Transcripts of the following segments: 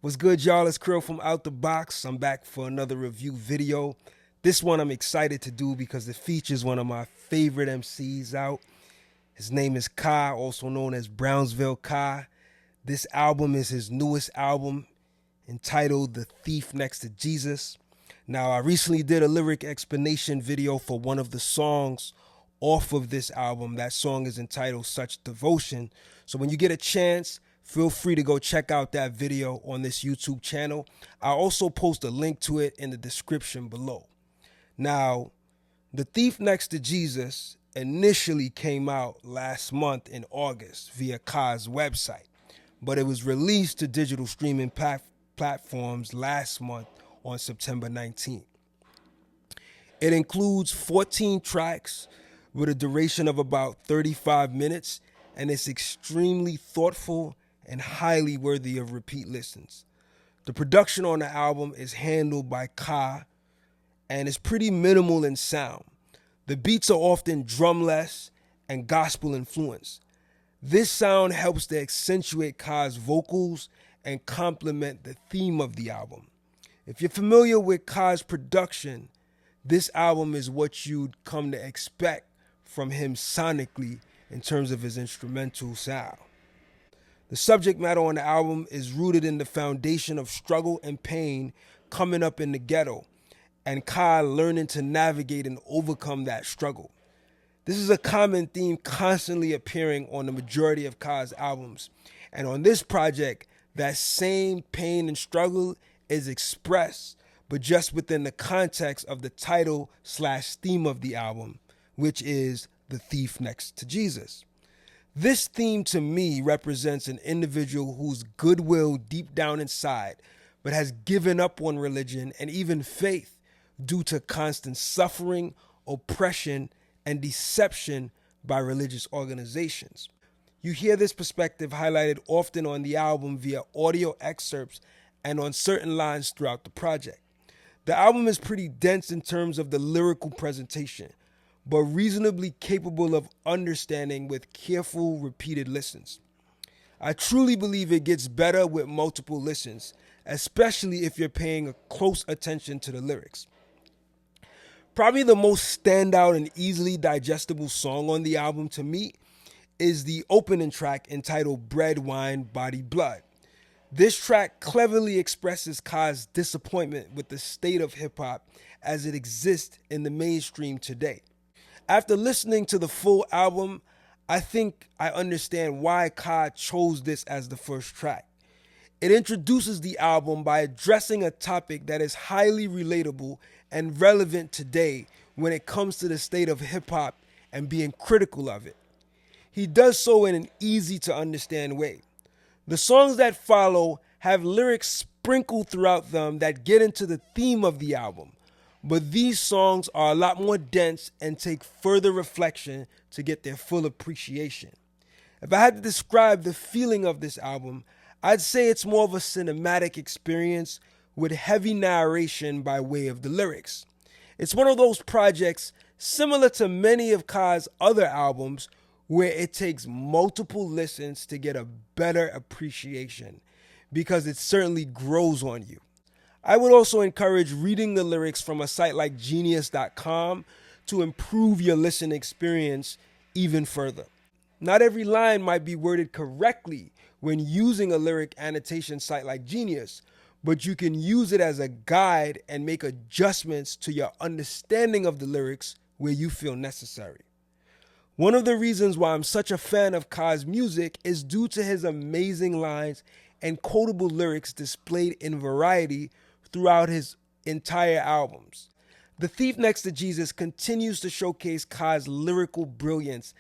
What's good, y'all? It's Krill from Out the Box. I'm back for another review video. This one I'm excited to do because it features one of my favorite MCs out. His name is Kai, also known as Brownsville Kai. This album is his newest album entitled The Thief Next to Jesus. Now, I recently did a lyric explanation video for one of the songs off of this album. That song is entitled Such Devotion. So when you get a chance, feel free to go check out that video on this YouTube channel. I'll also post a link to it in the description below. Now, The Thief Next to Jesus initially came out last month in August via Kai's website, but it was released to digital streaming platforms last month on September 19th. It includes 14 tracks with a duration of about 35 minutes, and it's extremely thoughtful and highly worthy of repeat listens. The production on the album is handled by Kai and is pretty minimal in sound. The beats are often drumless and gospel influenced. This sound helps to accentuate Kai's vocals and complement the theme of the album. If you're familiar with Kai's production, this album is what you'd come to expect from him sonically in terms of his instrumental sound. The subject matter on the album is rooted in the foundation of struggle and pain coming up in the ghetto, and Kai learning to navigate and overcome that struggle. This is a common theme constantly appearing on the majority of Kai's albums, and on this project, that same pain and struggle is expressed, but just within the context of the title/theme of the album, which is The Thief Next to Jesus. This theme to me represents an individual whose goodwill deep down inside, but has given up on religion and even faith due to constant suffering, oppression, and deception by religious organizations. You hear this perspective highlighted often on the album via audio excerpts and on certain lines throughout the project. The album is pretty dense in terms of the lyrical presentation, but reasonably capable of understanding with careful, repeated listens. I truly believe it gets better with multiple listens, especially if you're paying a close attention to the lyrics. Probably the most standout and easily digestible song on the album to me is the opening track entitled Bread, Wine, Body, Blood. This track cleverly expresses Kai's disappointment with the state of hip-hop as it exists in the mainstream today. After listening to the full album, I think I understand why Kai chose this as the first track. It introduces the album by addressing a topic that is highly relatable and relevant today when it comes to the state of hip-hop and being critical of it. He does so in an easy to understand way. The songs that follow have lyrics sprinkled throughout them that get into the theme of the album, but these songs are a lot more dense and take further reflection to get their full appreciation. If I had to describe the feeling of this album, I'd say it's more of a cinematic experience with heavy narration by way of the lyrics. It's one of those projects similar to many of Kai's other albums where it takes multiple listens to get a better appreciation because it certainly grows on you. I would also encourage reading the lyrics from a site like Genius.com to improve your listening experience even further. Not every line might be worded correctly when using a lyric annotation site like Genius, but you can use it as a guide and make adjustments to your understanding of the lyrics where you feel necessary. One of the reasons why I'm such a fan of Kai's music is due to his amazing lines and quotable lyrics displayed in variety throughout his entire albums. The Thief Next to Jesus continues to showcase Kai's lyrical brilliance,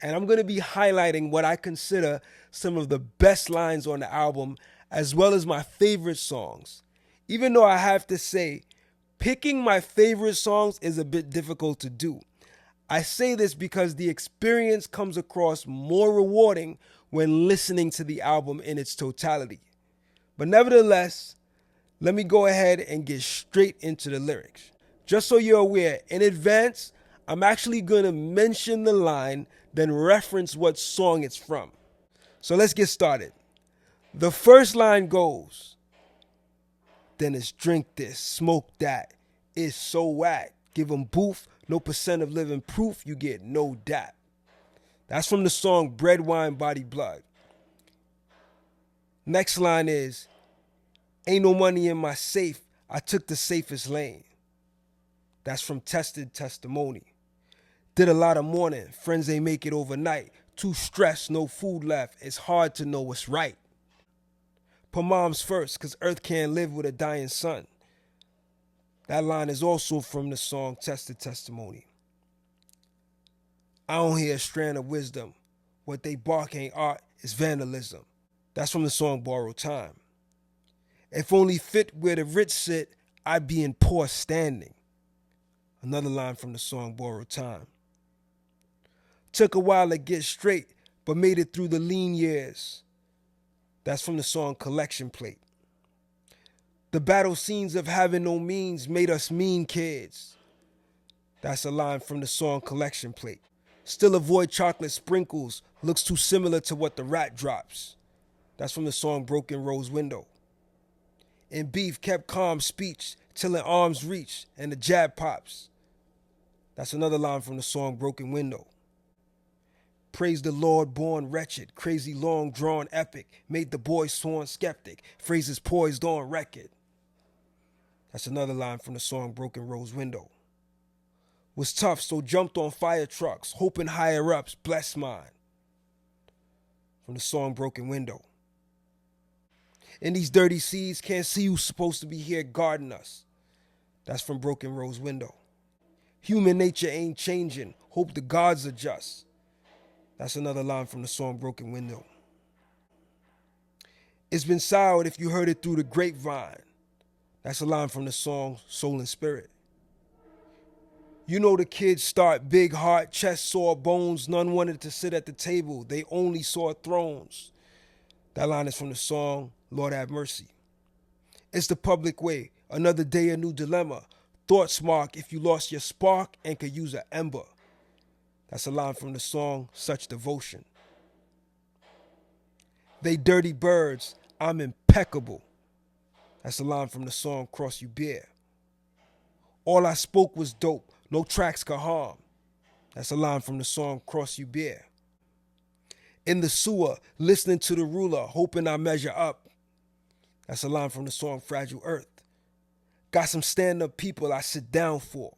and I'm going to be highlighting what I consider some of the best lines on the album, as well as my favorite songs. Even though I have to say, picking my favorite songs is a bit difficult to do. I say this because the experience comes across more rewarding when listening to the album in its totality. But nevertheless, let me go ahead and get straight into the lyrics. Just so you're aware, in advance, I'm actually going to mention the line, then reference what song it's from. So let's get started. The first line goes, Then it's drink this, smoke that. It's so whack. Give 'em booth, no percent of living proof, you get no dap. That's from the song Bread, Wine, Body, Blood. Next line is, ain't no money in my safe, I took the safest lane. That's from Tested Testimony. Did a lot of mourning, friends ain't make it overnight. Too stressed, no food left, it's hard to know what's right. Put moms first, cause earth can't live with a dying son. That line is also from the song Tested Testimony. I don't hear a strand of wisdom. What they bark ain't art, it's vandalism. That's from the song Borrowed Time. If only fit where the rich sit, I'd be in poor standing. Another line from the song Borrowed Time. Took a while to get straight, but made it through the lean years. That's from the song Collection Plate. The battle scenes of having no means made us mean kids. That's a line from the song Collection Plate. Still avoid chocolate sprinkles, looks too similar to what the rat drops. That's from the song Broken Rose Window. In beef, kept calm speech, till an arm's reach, and the jab pops. That's another line from the song Broken Window. Praise the Lord, born wretched, crazy long drawn epic, made the boy sworn skeptic, phrases poised on record. That's another line from the song Broken Rose Window. Was tough, so jumped on fire trucks, hoping higher ups bless mine. From the song Broken Window. In these dirty seas, can't see who's supposed to be here guarding us. That's from Broken Rose Window. Human nature ain't changing, hope the gods adjust. That's another line from the song Broken Window. It's been soured if you heard it through the grapevine. That's a line from the song Soul and Spirit. You know the kids start big heart, chest sore bones. None wanted to sit at the table. They only saw thrones. That line is from the song Lord Have Mercy. It's the public way. Another day, a new dilemma. Thoughts mark if you lost your spark and could use an ember. That's a line from the song Such Devotion. They dirty birds, I'm impeccable. That's a line from the song Cross You Bear. All I spoke was dope, no tracks could harm. That's a line from the song Cross You Bear. In the sewer, listening to the ruler, hoping I measure up. That's a line from the song Fragile Earth. Got some stand-up people I sit down for.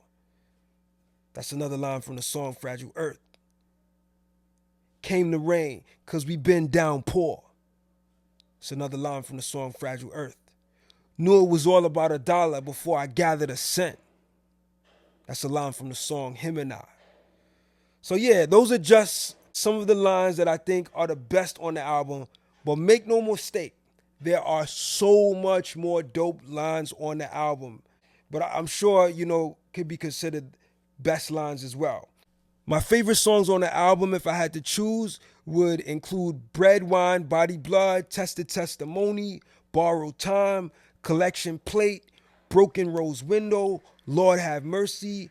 That's another line from the song Fragile Earth. Came the rain, cause we been down poor. It's another line from the song Fragile Earth. Knew it was all about $1 before I gathered a cent. That's a line from the song Him and I. So yeah, those are just some of the lines that I think are the best on the album. But make no mistake, there are so much more dope lines on the album. But I'm sure, could be considered best lines as well. My favorite songs on the album, if I had to choose, would include Bread, Wine, Body, Blood, Tested Testimony, Borrowed Time, Collection Plate, Broken Rose Window, Lord Have Mercy,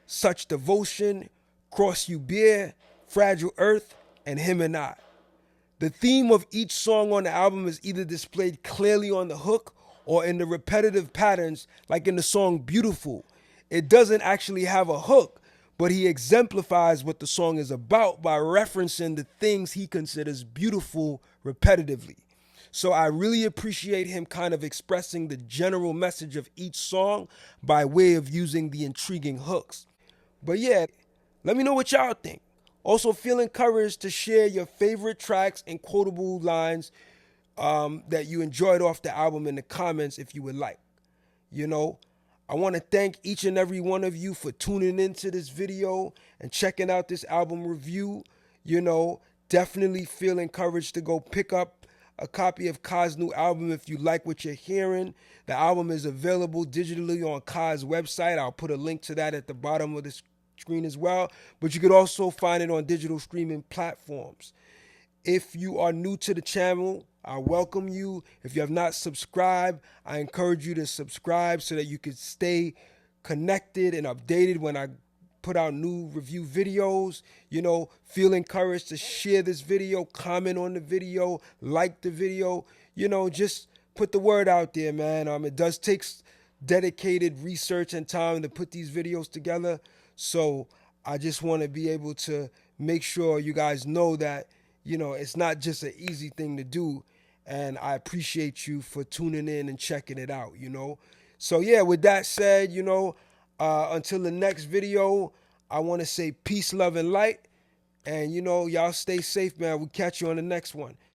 Such Devotion, Cross You Bear, Fragile Earth, and Him and I. The theme of each song on the album is either displayed clearly on the hook or in the repetitive patterns, like in the song Beautiful. It doesn't actually have a hook, but he exemplifies what the song is about by referencing the things he considers beautiful repetitively. So I really appreciate him kind of expressing the general message of each song by way of using the intriguing hooks. But yeah, let me know what y'all think. Also, feel encouraged to share your favorite tracks and quotable lines that you enjoyed off the album in the comments if you would like. I want to thank each and every one of you for tuning into this video and checking out this album review. Definitely feel encouraged to go pick up a copy of Kai's new album if you like what you're hearing. The album is available digitally on Kai's website. I'll put a link to that at the bottom of the screen as well. But you could also find it on digital streaming platforms. If you are new to the channel, I welcome you. If you have not subscribed, I encourage you to subscribe so that you can stay connected and updated when I put out new review videos. Feel encouraged to share this video, comment on the video, like the video. Just put the word out there, man. It does take dedicated research and time to put these videos together. So I just want to be able to make sure you guys know that, it's not just an easy thing to do. And I appreciate you for tuning in and checking it out. So yeah, with that said, until the next video, I want to say peace, love, and light. And y'all stay safe, man. We'll catch you on the next one.